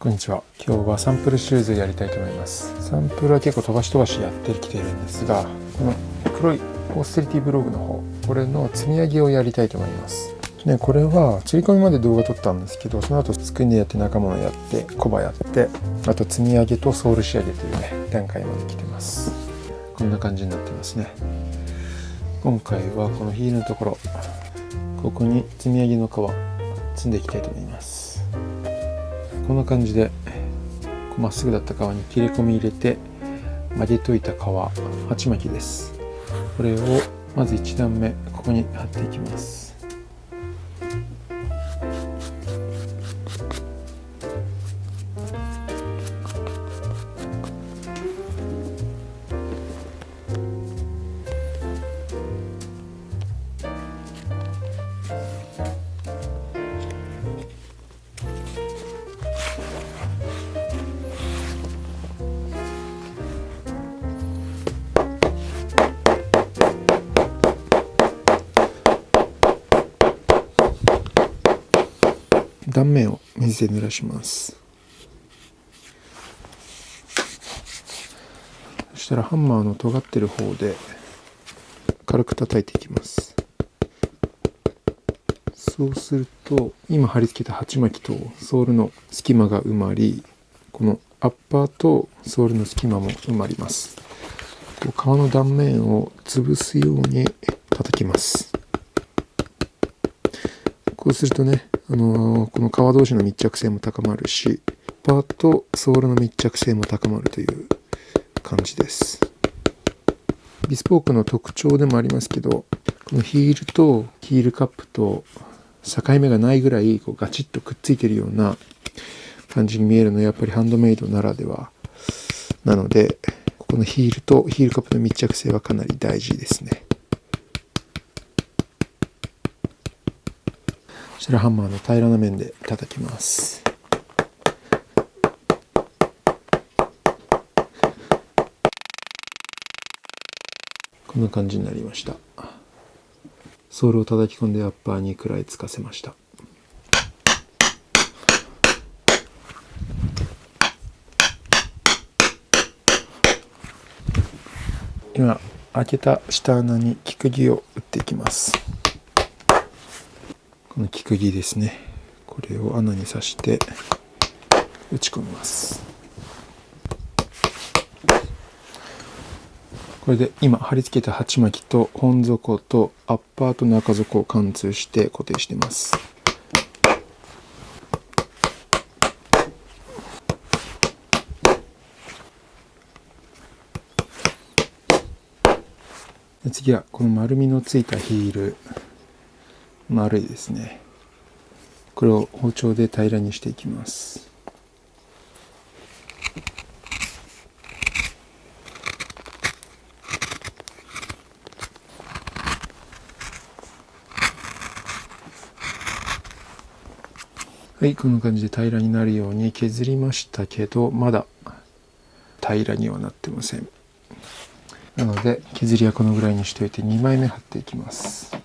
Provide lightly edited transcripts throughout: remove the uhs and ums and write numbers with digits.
こんにちは。今日はサンプルシューズやりたいと思います。サンプルは結構飛ばしやってきているんですが、この黒いオーステリティブログの方、これの積み上げをやりたいと思います。ね、これは釣り込みまで動画撮ったんですけど、その後スクリーンでやって中物やってコバやって、あと積み上げとソール仕上げというね段階まで来てます。こんな感じになってますね。今回はこのヒールのところ、ここに積み上げの皮積んでいきたいと思います。こんな感じでまっすぐだった皮に切れ込み入れて曲げといた皮、鉢巻きです。これをまず1段目ここに貼っていきます。断面を水で濡らします。そしたらハンマーの尖ってる方で軽く叩いていきます。そうすると今貼り付けた鉢巻きとソールの隙間が埋まり、このアッパーとソールの隙間も埋まります。皮の断面を潰すように叩きます。こうするとね、この皮同士の密着性も高まるし、パーとソールの密着性も高まるという感じです。ビスポークの特徴でもありますけど、このヒールとヒールカップと境目がないぐらいガチッとくっついているような感じに見えるのはやっぱりハンドメイドならではなので、ここのヒールとヒールカップの密着性はかなり大事ですね。そしたらハンマーの平らな面で叩きます。こんな感じになりました。ソールを叩き込んでアッパーに食らいつかせました。今開けた下穴に木釘を打っていきます。この木釘ですね、これを穴に刺して打ち込みます。これで今貼り付けた鉢巻きと本底とアッパーと中底を貫通して固定しています。次はこの丸みのついたヒール、丸いですね、これを包丁で平らにしていきます。はい、こんな感じで平らになるように削りましたけど、まだ平らにはなってません。なので削りはこのぐらいにしておいて2枚目貼っていきます。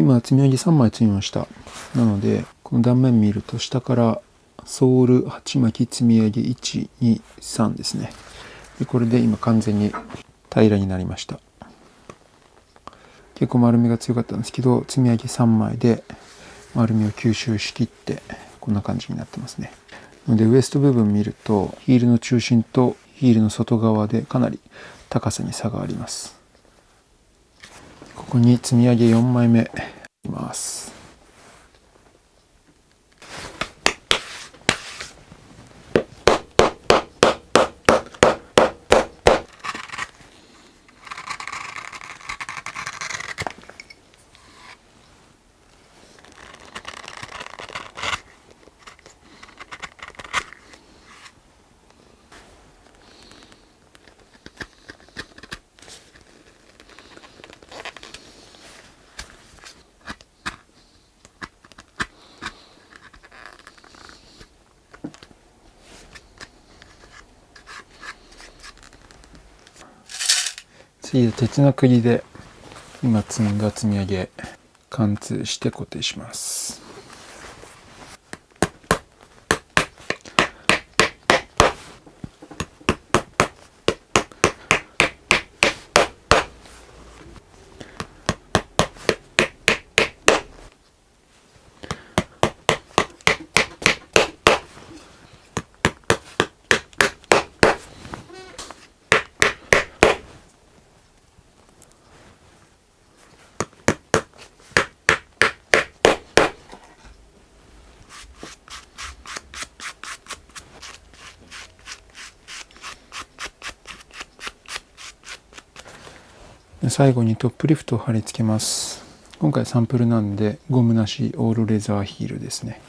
今積み上げ3枚積みました。なのでこの断面見ると下からソール鉢巻き積み上げ1、2、3ですね。でこれで今完全に平らになりました。結構丸みが強かったんですけど、積み上げ3枚で丸みを吸収しきってこんな感じになってますね。なのでウエスト部分見るとヒールの中心とヒールの外側でかなり高さに差があります。ここに積み上げ4枚目います。次は鉄の釘で今積んだ積み上げ貫通して固定します。最後にトップリフトを貼り付けます。今回サンプルなんでゴムなしオールレザーヒールですね。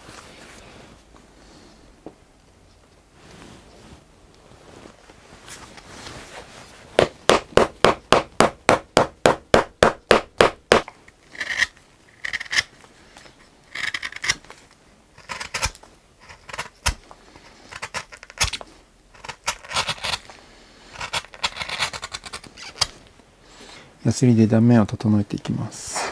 ヤスリで断面を整えていきます。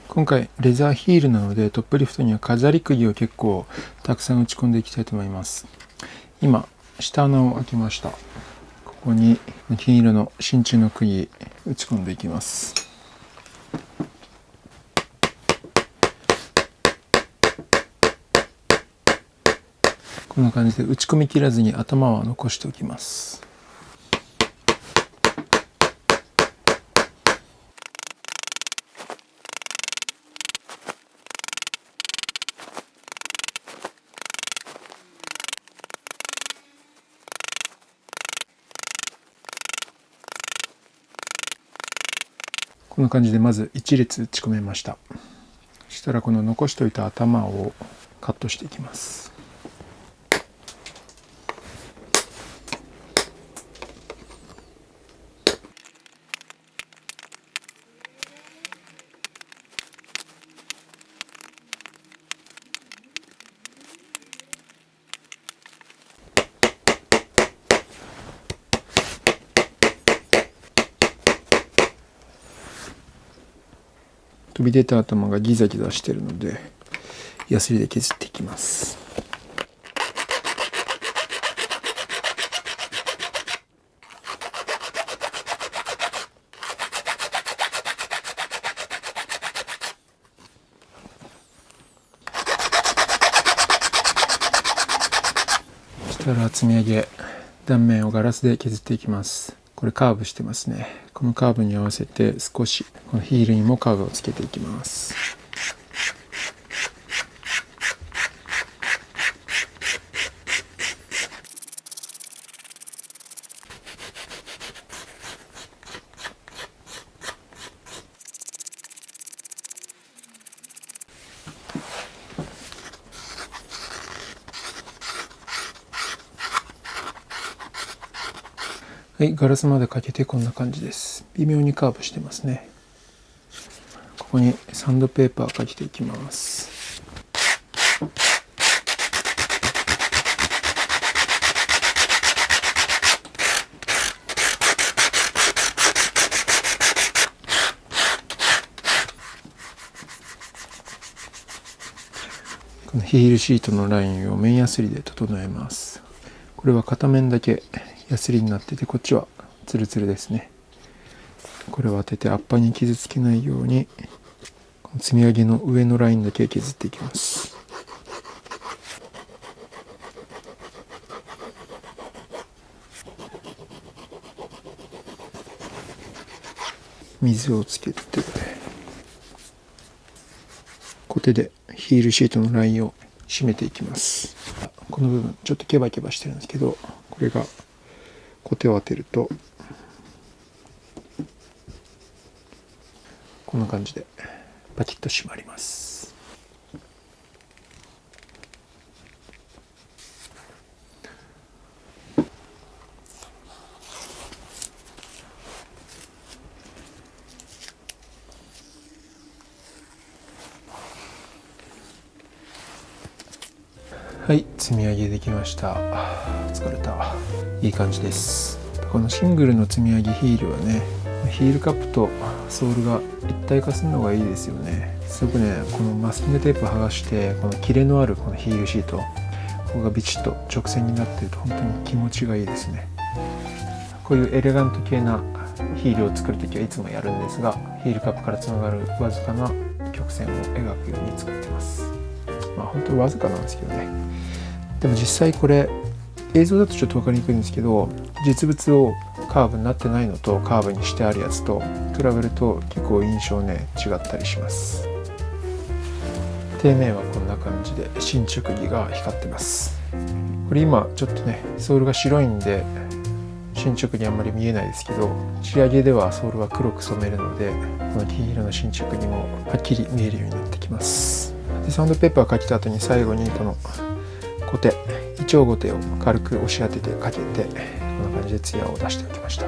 今回レザーヒールなのでトップリフトには飾り釘を結構たくさん打ち込んでいきたいと思います。今下穴を開けました。ここに金色の真鍮の釘打ち込んでいきます。こんな感じで打ち込み切らずに頭は残しておきます。こんな感じでまず1列打ち込めました。そしたらこの残しておいた頭をカットしていきます。飛び出た頭がギザギザしてるのでヤスリで削っていきます。そしたら積み上げ断面をガラスで削っていきます。これカーブしてますね。このカーブに合わせて少しこのヒールにもカーブをつけていきます。はい、ガラスまでかけてこんな感じです。微妙にカーブしてますね。ここにサンドペーパーかけていきます。このヒールシートのラインを面ヤスリで整えます。これは片面だけヤスリになってて、こっちはツルツルですね。これを当ててアッパーに傷つけないように、この積み上げの上のラインだけ削っていきます。水をつけてコテでヒールシートのラインを締めていきます。この部分ちょっとケバケバしてるんですけど、これがコテを当てるとこんな感じでパキッと締まります。はい、積み上げできました。疲れた。いい感じです。このシングルの積み上げヒールはね、ヒールカップとソールが一体化するのがいいですよね。すごくね、このマスキングテープ剥がしてこの切れのあるこのヒールシート、ここがビチッと直線になっていると本当に気持ちがいいですね。こういうエレガント系なヒールを作るときはいつもやるんですが、ヒールカップからつながるわずかな曲線を描くように作ってます。本当にわずかなんですけどね。でも実際これ映像だとちょっと分かりにくいんですけど、実物をカーブになってないのとカーブにしてあるやつと比べると結構印象ね違ったりします。底面はこんな感じで伸直木が光ってます。これ今ちょっとねソールが白いんで伸直木あんまり見えないですけど、仕上げではソールは黒く染めるのでこの黄色の伸直木もはっきり見えるようになってきます。でサンドペーパーかけた後に最後にこのコテ、イチョウゴテを軽く押し当ててかけてこんな感じでツヤを出しておきました。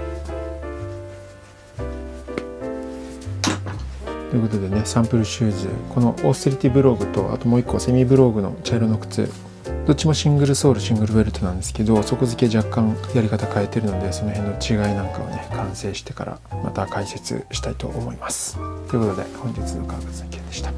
ということでね、サンプルシューズ、このオーステリティブローグとあともう一個セミブローグの茶色の靴、どっちもシングルソールシングルベルトなんですけど、底付け若干やり方変えてるのでその辺の違いなんかをね完成してからまた解説したいと思います。ということで本日の革靴の件でした。